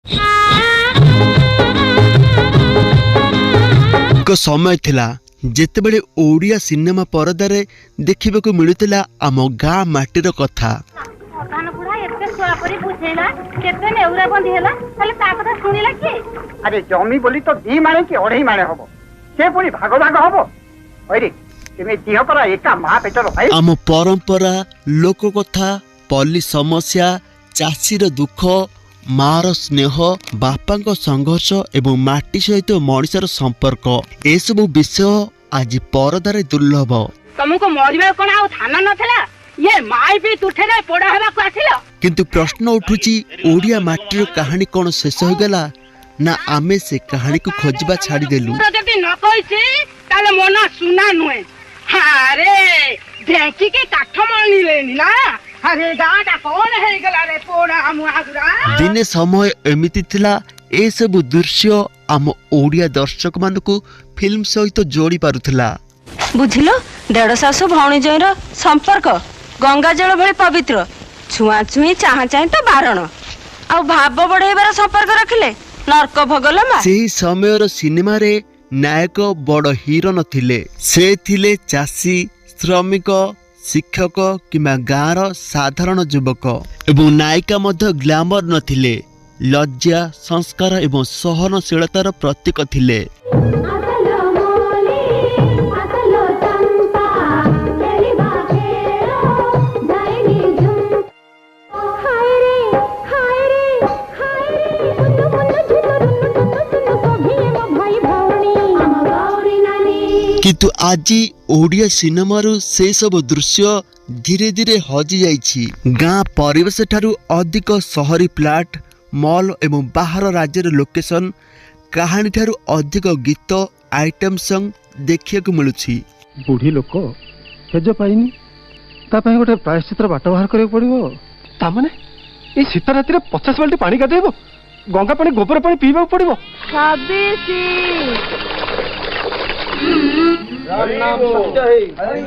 एक समय थिला जेतेबेले ओडिया सिनेमा परदारे देखिबाकू मिलुतिला आम गाँ माटीर कथा। अरे जमी बोली तो 2 माणे कि 2.5 माणे हबो से पुनी भाग भाग हबो ओरे तुमे दिह परा एका मा पेटर भाई। आम परंपरा लोक कथा पल्ली समस्या चाषीर दुख मार स्नेह बापांक संघर्ष एवं माटी सहित मनुष्यर संपर्क ए सब विषय आज परदारे दुर्लभ। तुमको मरिबा कोन आ थाना नथला ये माई भी तुठेले पोड़ा हेबा को आथिलो। किंतु प्रश्न उठुची ओडिया माटीर कहानी कोन शेष हो गला ना आमे से कहानी को खोजबा छाड़ी देलु। जदी न कहिछि ताले मना सुना नुए हारे ढेंकी के काठ मळनी लेनी ना अरे गाटा कोन हे गला रे पोड़ा मुआगुरा। दिने समय एमिति थिला ए सब दृश्य आम ओडिया दर्शक मानकू फिल्म सहित जोड़ी पारुथिला। बुझिलो देढ़ सासु भौणी जईर संपर्क गंगा जल भली पवित्र छुआ छुई चाहा चाहे तो बारण आ भाव बढ़ेबार संपर्क रखिले नरक भोगल मा। सेही समयर सिनेमा रे नायक बड़ हीरो नथिले से थिले चाषी श्रमिक शिक्षक किंबा गाँर साधारण युवक एवं नायिका मध्य ग्लैमर नथिले लज्जा संस्कार एवं सहनशीलतार प्रतीक थिले। किंतु आज ओडिया सिनेमारू से सब दृश्य धीरे धीरे हजि जाइछि। गाँ परिवेश ठारू अधिक शहरी प्लाट मॉल एवं बाहर राज्यर लोकेशन कहानी ठारू अधिक गीत आइटम सॉन्ग देखिया को मिलुछि। बुढ़ी लोक तेज पाइनी तापाई गोटे प्रायश्चित्र बाट बाहर करियो पड़िबो तामाने ए शीत राति रे 50 बाल्टी पानी गाधेबो गंगा पानी गोबर पानी पीबा पड़िबो।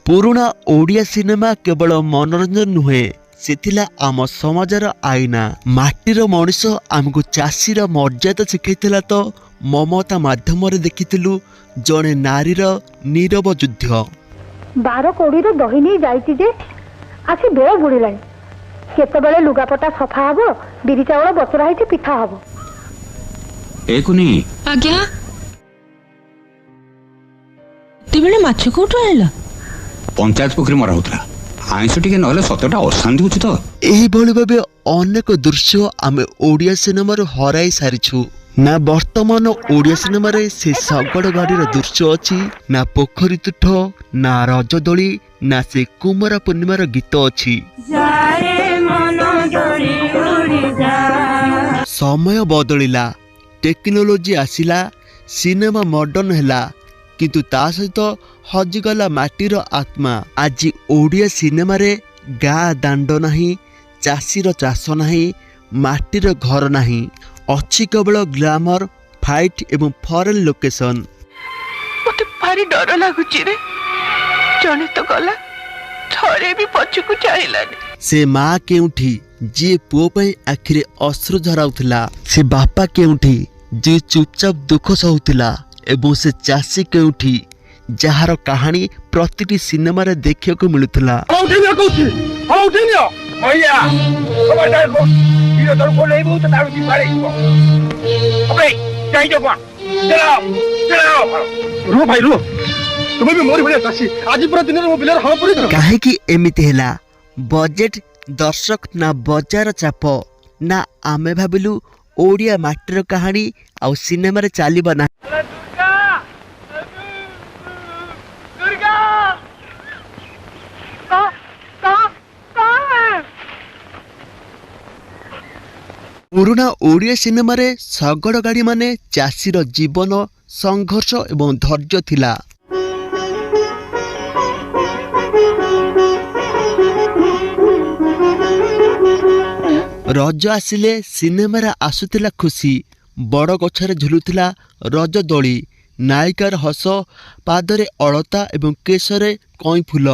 पुराना ओडिया सिनेमा केवल मनोरंजन नुहे सेथिला आम समाजर आईना। माटीर मनीष आमको चाषीर मर्यादा शिखैथिला तो ममता माध्यम रे देखिथिलु जणे नारीर नीरव युद्ध। 12 कोड़ी दही नहीं जाइति जे आसी बेळ बुड़िलानी केतेबेले लुगापटा सफा हबो बिरी चावल बसरा हिची पिठा हबो। एकुनी आज्ञा तिबेले माछ कोठो आइला पंचायत पोखरी मरा होतला आइंस टिके नहले सतटा अशांति होची तो एही भली भाबे अनेक दृश्य आमे ओडिया सिनेमा रो हराई सारिछु। ना वर्तमान ओडिया सिनेमा रे से सगड़ गाड़ी दृश्य अछि ना पोखरी तुठ ना रजदोली ना से कुमार पूर्णिमार गीत अछि। समय बदलिला टेक्नोलोजी आसिला सिनेमा मॉडर्न हैला किंतु ता सहित हजिगला माटीर आत्मा। आज ओडिया सिनेमा रे गाँ दांड नाही चाषीर चाष नाही माटीर घर नाही अच्छी केवल ग्लैमर फाइट एवं फॉरेन लोकेशन। मते भारी डर लागुची रे जने तो गला थरे भी पछकु चाहिलानी। से माँ केउठी जे पुओ पई आखिरे अश्रु झराउथिला से बापा केउठी जे चुपचाप दुख सहुथिला एवं से चाषी केउठी जहार कहानी प्रतिटी सिनेमा रे देखिया को मिलुथिला। काहे कि एमिति हैला बजेट दर्शक ना बजार चाप ना आमे भाबिलु ओडिया माटीर कहानी आ सिनेमा रे चालिबा ना। पुराना ओडिया सिनेमा रे सगड़ गाड़ी माने चाषीर जीवन संघर्ष एवं धैर्य थिला। रज आसिले सिनेमा रे आसुथिला खुशी बड़ गछरे झुलुथिला रज दोली ନାୟିକାର ହସ, ପାଦରେ ଅଳତା ଏବଂ କେଶରେ କଇଁ ଫୁଲ।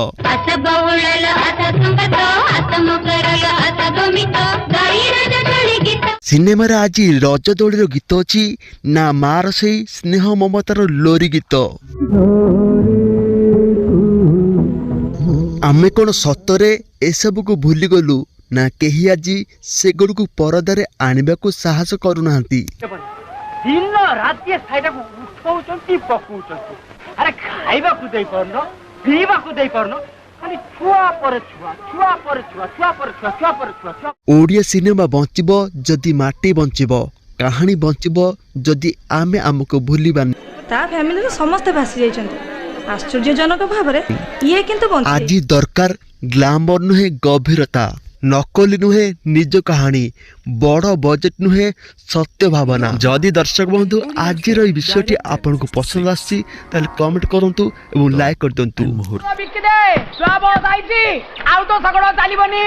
ସିନେମାରେ ଆଜି ରଜ ଦୋଳିର ଗୀତ ଅଛି ନା ମାର ସେଇ ସ୍ନେହ ମମତାର ଲୋରି ଗୀତ। ଆମେ କ'ଣ ସତରେ ଏସବୁକୁ ଭୁଲିଗଲୁ ନା କେହି ଆଜି ସେଗୁଡ଼ିକୁ ପରଦାରେ ଆଣିବାକୁ ସାହସ କରୁନାହାନ୍ତି। ଦିନ ରାତି ସାଇଟାକୁ ଉଠଉଛନ୍ତି ପକଉଛନ୍ତି। ଆରେ ଖାଇବାକୁ ଦେଇପାରୁନ, ପିଇବାକୁ ଦେଇପାରୁନ, ଖାଲି ଛୁଆ ପରେ ଛୁଆ, ଛୁଆ ପରେ ଛୁଆ, ଛୁଆ ପରେ ଛୁଆ, ଛୁଆ ପରେ ଛୁଆ, ଛୁଆ। ଓଡ଼ିଆ ସିନେମା ବଞ୍ଚିବ ଯଦି ମାଟି ବଞ୍ଚିବ, କାହାଣୀ ବଞ୍ଚିବ ଯଦି ଆମେ ଆମକୁ ଭୁଲିବାନି। ତା ଫ୍ୟାମିଲିରେ ସମସ୍ତେ ଭାସି ଯାଇଛନ୍ତି ଆଶ୍ଚର୍ଯ୍ୟଜନକ ଭାବରେ, ଇଏ କିନ୍ତୁ ବଞ୍ଚିଛି। ଆଜି ଦରକାର ଗ୍ଲାମର ନୁହେଁ ଗଭୀରତା, ନକଲି ନୁହେଁ ନିଜ କାହାଣୀ, ବଡ଼ ବଜେଟ୍ ନୁହେଁ ସତ୍ୟ ଭାବନା। ଯଦି ଦର୍ଶକ ବନ୍ଧୁ ଆଜିର এই ବିଷୟଟି ଆପଣଙ୍କୁ ପସନ୍ଦ ଆସିଛି ତାହେଲେ କମେଣ୍ଟ କରନ୍ତୁ ଏବଂ ଲାଇକ୍ କରିଦିଅନ୍ତୁ। ବିକି ଦେ, ଛୁଆ ବଳ ଯାଇଛି, ଆଉ ତ ଶଗଡ଼ ଚାଲିବନି।